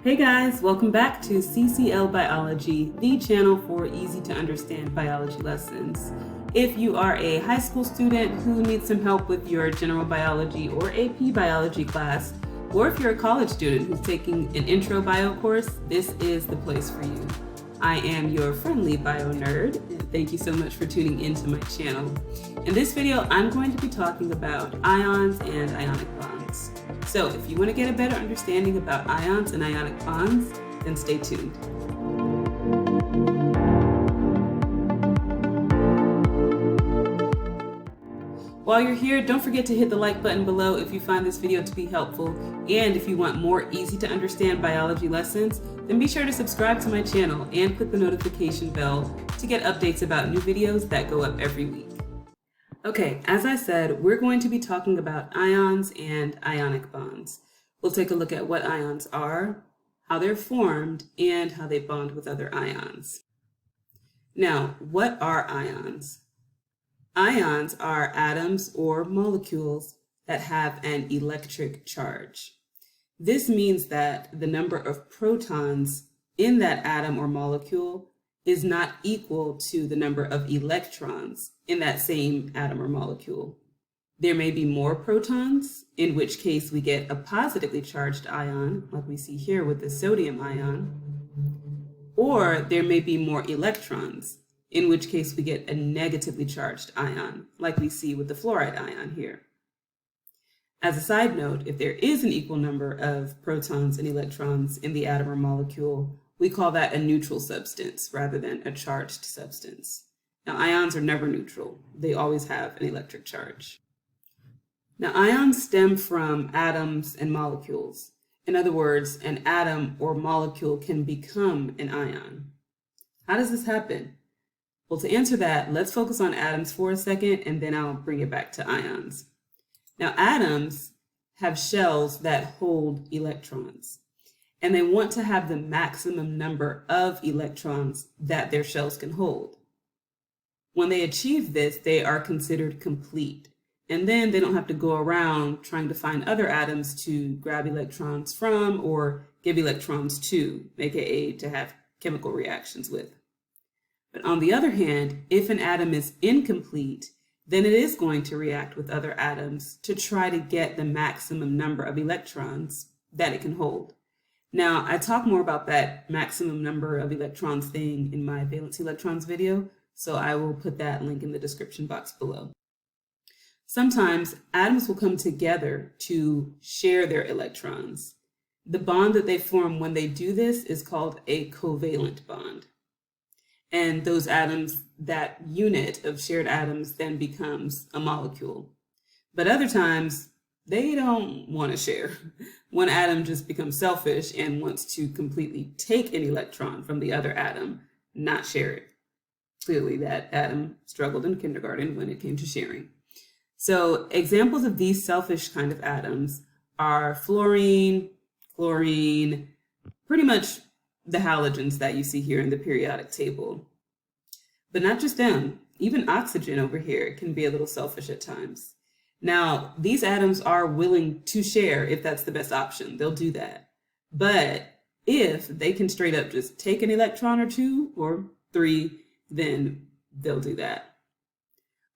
Hey guys, welcome back to CCL Biology, the channel for easy to understand biology lessons. If you are a high school student who needs some help with your general biology or AP biology class, or if you're a college student who's taking an intro bio course, this is the place for you. I am your friendly bio nerd, and thank you so much for tuning into my channel. In this video, I'm going to be talking about ions and ionic bonds. So if you want to get a better understanding about ions and ionic bonds, then stay tuned. While you're here, don't forget to hit the like button below if you find this video to be helpful. And if you want more easy to understand biology lessons, then be sure to subscribe to my channel and click the notification bell to get updates about new videos that go up every week. Okay, as I said, we're going to be talking about ions and ionic bonds. We'll take a look at what ions are, how they're formed, and how they bond with other ions. Now, what are ions? Ions are atoms or molecules that have an electric charge. This means that the number of protons in that atom or molecule is not equal to the number of electrons in that same atom or molecule. There may be more protons, in which case we get a positively charged ion, like we see here with the sodium ion, or there may be more electrons, in which case we get a negatively charged ion, like we see with the fluoride ion here. As a side note, if there is an equal number of protons and electrons in the atom or molecule, we call that a neutral substance rather than a charged substance. Now, ions are never neutral. They always have an electric charge. Now, ions stem from atoms and molecules. In other words, an atom or molecule can become an ion. How does this happen? Well, to answer that, let's focus on atoms for a second, and then I'll bring it back to ions. Now, atoms have shells that hold electrons, and they want to have the maximum number of electrons that their shells can hold. When they achieve this, they are considered complete, and then they don't have to go around trying to find other atoms to grab electrons from or give electrons to, aka to have chemical reactions with. But on the other hand, if an atom is incomplete, then it is going to react with other atoms to try to get the maximum number of electrons that it can hold. Now, I talk more about that maximum number of electrons thing in my valence electrons video, so I will put that link in the description box below. Sometimes atoms will come together to share their electrons. The bond that they form when they do this is called a covalent bond. And those atoms, that unit of shared atoms, then becomes a molecule. But other times, they don't want to share. One atom just becomes selfish and wants to completely take an electron from the other atom, not share it. Clearly, that atom struggled in kindergarten when it came to sharing. So examples of these selfish kind of atoms are fluorine, chlorine, pretty much the halogens that you see here in the periodic table. But not just them, even oxygen over here can be a little selfish at times. Now, these atoms are willing to share if that's the best option. They'll do that. But if they can straight up just take an electron or two or three, then they'll do that.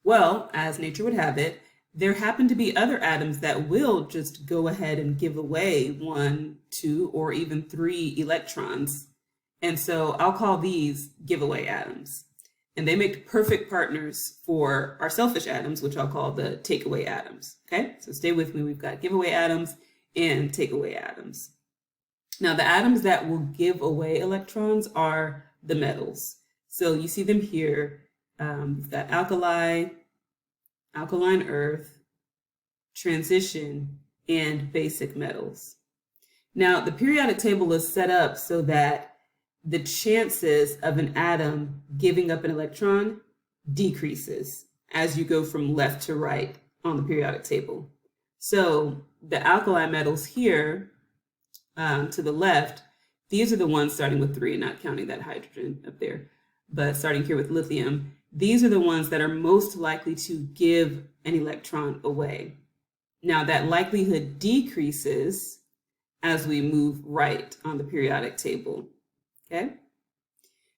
Well, as nature would have it, there happen to be other atoms that will just go ahead and give away 1, 2, or even 3 electrons. And so I'll call these giveaway atoms. And they make perfect partners for our selfish atoms, which I'll call the takeaway atoms. Okay, so stay with me. We've got giveaway atoms and takeaway atoms. Now, the atoms that will give away electrons are the metals. So you see them here. We've got alkali, alkaline earth, transition, and basic metals. Now, the periodic table is set up so that the chances of an atom giving up an electron decreases as you go from left to right on the periodic table. So the alkali metals here to the left, these are the ones starting with 3, not counting that hydrogen up there, but starting here with lithium. These are the ones that are most likely to give an electron away. Now that likelihood decreases as we move right on the periodic table, okay?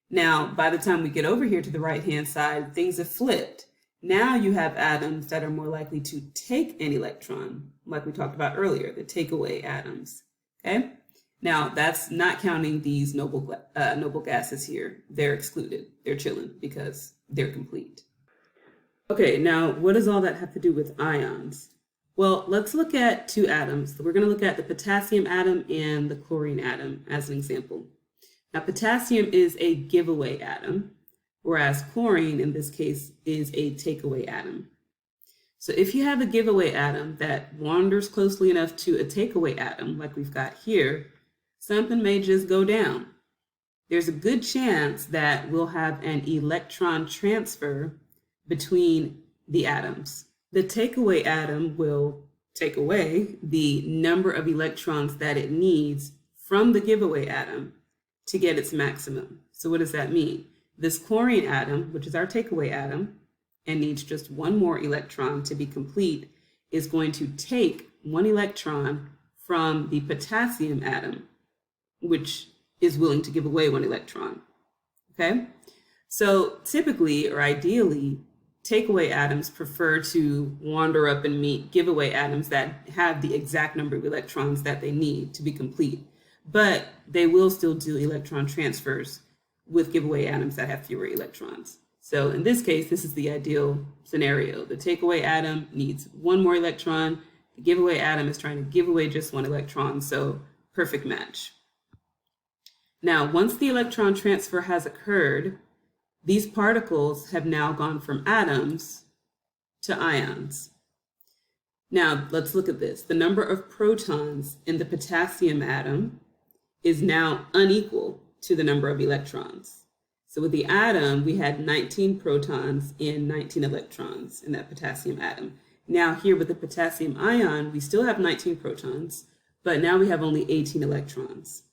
Now, by the time we get over here to the right-hand side, things have flipped. Now you have atoms that are more likely to take an electron, like we talked about earlier, the takeaway atoms, okay? Now, that's not counting these noble gases here. They're excluded. They're chilling because they're complete. Okay, now what does all that have to do with ions? Well, let's look at two atoms. We're going to look at the potassium atom and the chlorine atom as an example. Now, potassium is a giveaway atom, whereas chlorine, in this case, is a takeaway atom. So if you have a giveaway atom that wanders closely enough to a takeaway atom, like we've got here, something may just go down. There's a good chance that we'll have an electron transfer between the atoms. The takeaway atom will take away the number of electrons that it needs from the giveaway atom to get its maximum. So what does that mean? This chlorine atom, which is our takeaway atom, and needs just one more electron to be complete, is going to take one electron from the potassium atom, which is willing to give away one electron, okay? So typically, or ideally, takeaway atoms prefer to wander up and meet giveaway atoms that have the exact number of electrons that they need to be complete. But they will still do electron transfers with giveaway atoms that have fewer electrons. So in this case, this is the ideal scenario. The takeaway atom needs one more electron. The giveaway atom is trying to give away just one electron, so perfect match. Now, once the electron transfer has occurred, these particles have now gone from atoms to ions. Now, let's look at this. The number of protons in the potassium atom is now unequal to the number of electrons. So with the atom, we had 19 protons and 19 electrons in that potassium atom. Now here with the potassium ion, we still have 19 protons, but now we have only 18 electrons,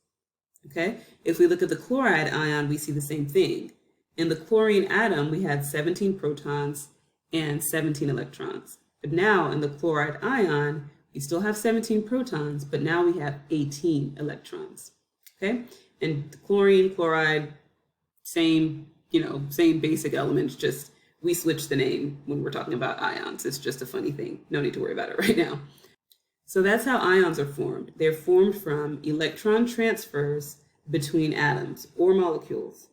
okay? If we look at the chloride ion, we see the same thing. In the chlorine atom, we had 17 protons and 17 electrons. But now in the chloride ion, we still have 17 protons, but now we have 18 electrons, okay? And chlorine, chloride, same basic elements, just we switch the name when we're talking about ions. It's just a funny thing. No need to worry about it right now. So that's how ions are formed. They're formed from electron transfers between atoms or molecules.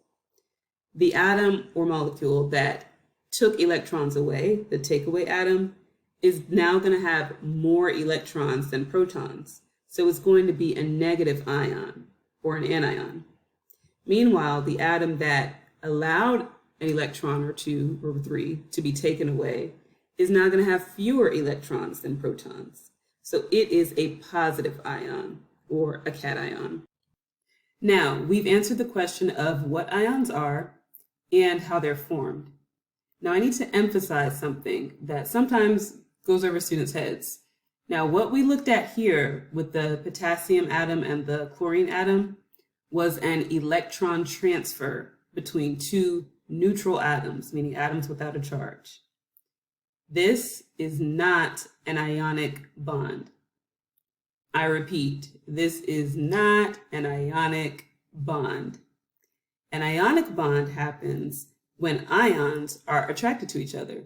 The atom or molecule that took electrons away, the takeaway atom, is now going to have more electrons than protons. So it's going to be a negative ion or an anion. Meanwhile, the atom that allowed an electron or two or three to be taken away is now going to have fewer electrons than protons. So it is a positive ion or a cation. Now, we've answered the question of what ions are and how they're formed. Now, I need to emphasize something that sometimes goes over students' heads. Now, what we looked at here with the potassium atom and the chlorine atom was an electron transfer between two neutral atoms, meaning atoms without a charge. This is not an ionic bond. I repeat, this is not an ionic bond. An ionic bond happens when ions are attracted to each other.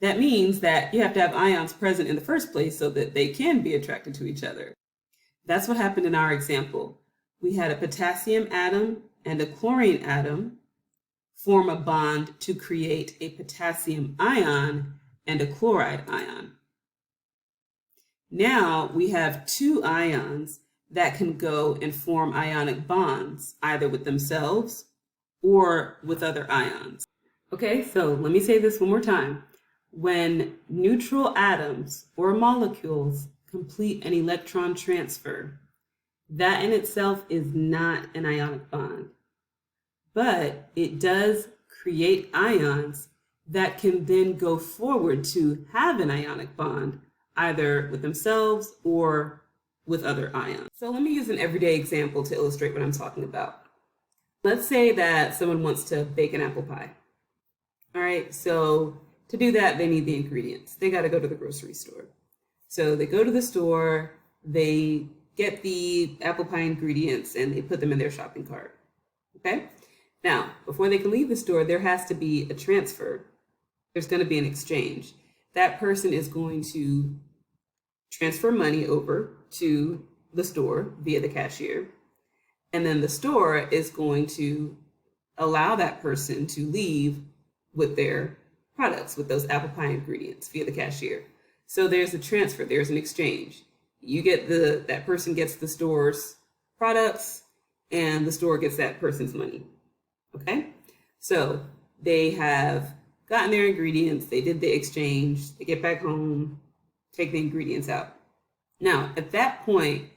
That means that you have to have ions present in the first place so that they can be attracted to each other. That's what happened in our example. We had a potassium atom and a chlorine atom form a bond to create a potassium ion and a chloride ion. Now we have two ions that can go and form ionic bonds, either with themselves or with other ions. Okay, so let me say this one more time. When neutral atoms or molecules complete an electron transfer, that in itself is not an ionic bond, but it does create ions that can then go forward to have an ionic bond, either with themselves or with other ions. So let me use an everyday example to illustrate what I'm talking about. Let's say that someone wants to bake an apple pie. All right, so to do that, they need the ingredients. They got to go to the grocery store. So they go to the store, they get the apple pie ingredients and they put them in their shopping cart. Okay? Now, before they can leave the store, there has to be a transfer. There's going to be an exchange. That person is going to transfer money over to the store via the cashier. And then the store is going to allow that person to leave with their products, with those apple pie ingredients via the cashier. So there's a transfer, there's an exchange. You get that person gets the store's products and the store gets that person's money. Okay? So they have gotten their ingredients, they did the exchange, they get back home, take the ingredients out. Now, at that point,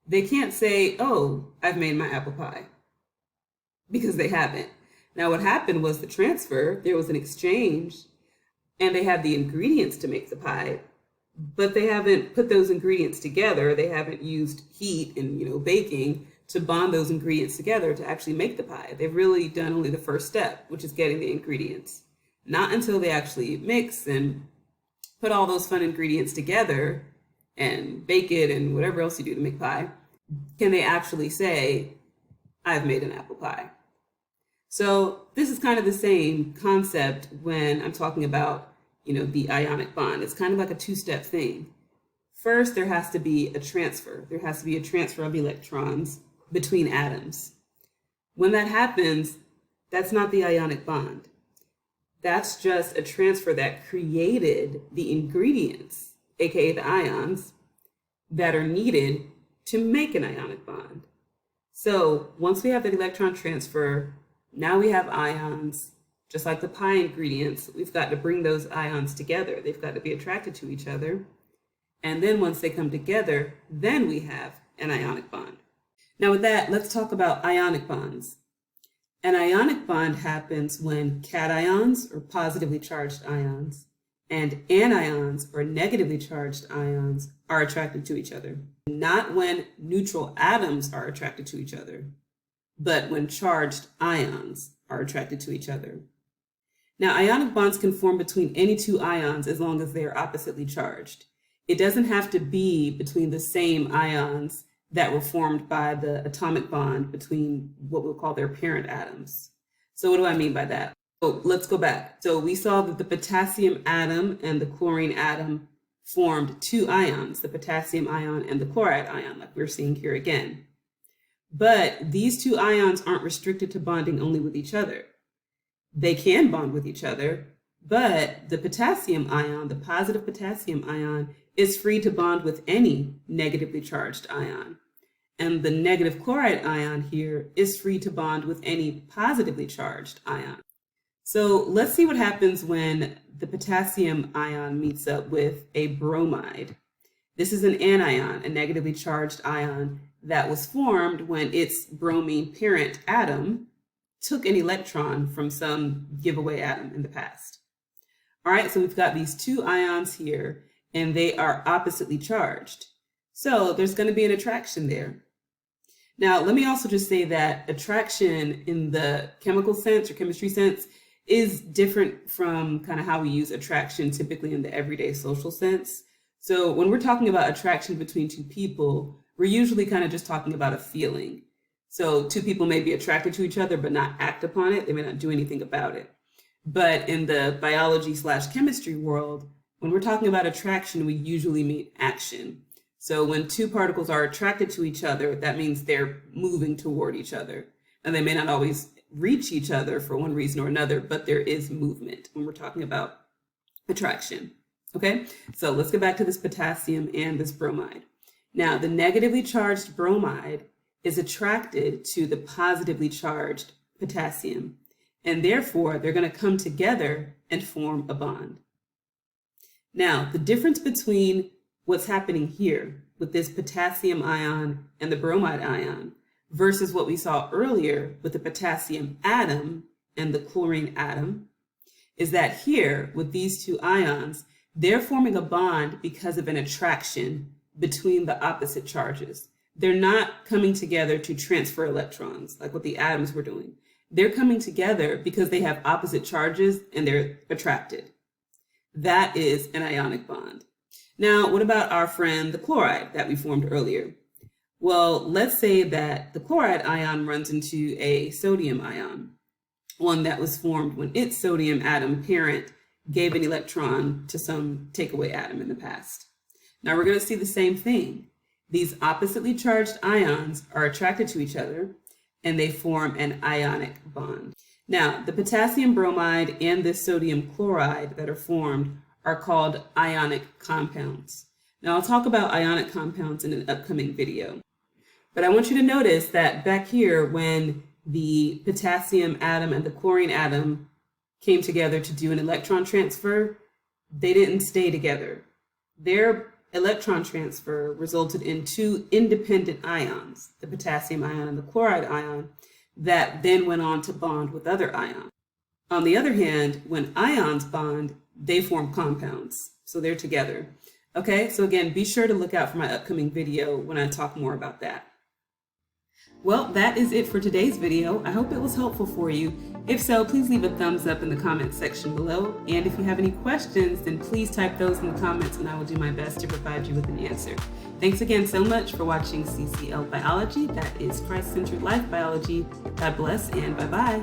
they can't say, oh, I've made my apple pie, because they haven't. Now, what happened was the transfer, there was an exchange, and they have the ingredients to make the pie, but they haven't put those ingredients together. They haven't used heat and baking to bond those ingredients together to actually make the pie. They've really done only the first step, which is getting the ingredients. Not until they actually mix and put all those fun ingredients together and bake it and whatever else you do to make pie, can they actually say, I've made an apple pie. So this is kind of the same concept when I'm talking about, the ionic bond. It's kind of like a two-step thing. First, there has to be a transfer. There has to be a transfer of electrons between atoms. When that happens, that's not the ionic bond. That's just a transfer that created the ingredients, aka the ions, that are needed to make an ionic bond. So once we have that electron transfer, now we have ions. Just like the pie ingredients, we've got to bring those ions together. They've got to be attracted to each other. And then once they come together, then we have an ionic bond. Now with that, let's talk about ionic bonds. An ionic bond happens when cations, or positively charged ions, and anions, or negatively charged ions, are attracted to each other. Not when neutral atoms are attracted to each other, but when charged ions are attracted to each other. Now, ionic bonds can form between any two ions as long as they are oppositely charged. It doesn't have to be between the same ions that were formed by the atomic bond between what we'll call their parent atoms. So what do I mean by that? So let's go back. So we saw that the potassium atom and the chlorine atom formed two ions, the potassium ion and the chloride ion, like we're seeing here again. But these two ions aren't restricted to bonding only with each other. They can bond with each other, but the potassium ion, the positive potassium ion, is free to bond with any negatively charged ion. And the negative chloride ion here is free to bond with any positively charged ion. So let's see what happens when the potassium ion meets up with a bromide. This is an anion, a negatively charged ion that was formed when its bromine parent atom took an electron from some giveaway atom in the past. All right, so we've got these two ions here, and they are oppositely charged. So there's going to be an attraction there. Now, let me also just say that attraction in the chemical sense or chemistry sense is different from kind of how we use attraction typically in the everyday social sense. So when we're talking about attraction between two people, we're usually kind of just talking about a feeling. So two people may be attracted to each other, but not act upon it. They may not do anything about it. But in the biology/chemistry world, when we're talking about attraction, we usually mean action. So when two particles are attracted to each other, that means they're moving toward each other. And they may not always reach each other for one reason or another, but there is movement when we're talking about attraction. Okay, so let's get back to this potassium and this bromide. Now, the negatively charged bromide is attracted to the positively charged potassium, and therefore they're going to come together and form a bond. Now, the difference between what's happening here with this potassium ion and the bromide ion versus what we saw earlier with the potassium atom and the chlorine atom is that here with these two ions, they're forming a bond because of an attraction between the opposite charges. They're not coming together to transfer electrons like what the atoms were doing. They're coming together because they have opposite charges and they're attracted. That is an ionic bond. Now, what about our friend, the chloride that we formed earlier? Well, let's say that the chloride ion runs into a sodium ion, one that was formed when its sodium atom parent gave an electron to some takeaway atom in the past. Now we're going to see the same thing. These oppositely charged ions are attracted to each other and they form an ionic bond. Now, the potassium bromide and this sodium chloride that are formed are called ionic compounds. Now, I'll talk about ionic compounds in an upcoming video. But I want you to notice that back here, when the potassium atom and the chlorine atom came together to do an electron transfer, they didn't stay together. Their electron transfer resulted in two independent ions, the potassium ion and the chloride ion, that then went on to bond with other ions. On the other hand, when ions bond, they form compounds, so they're together. Okay, so again, be sure to look out for my upcoming video when I talk more about that. Well, that is it for today's video. I hope it was helpful for you. If so, please leave a thumbs up in the comments section below. And if you have any questions, then please type those in the comments and I will do my best to provide you with an answer. Thanks again so much for watching CCL Biology. That is Christ-Centered Life Biology. God bless and bye-bye.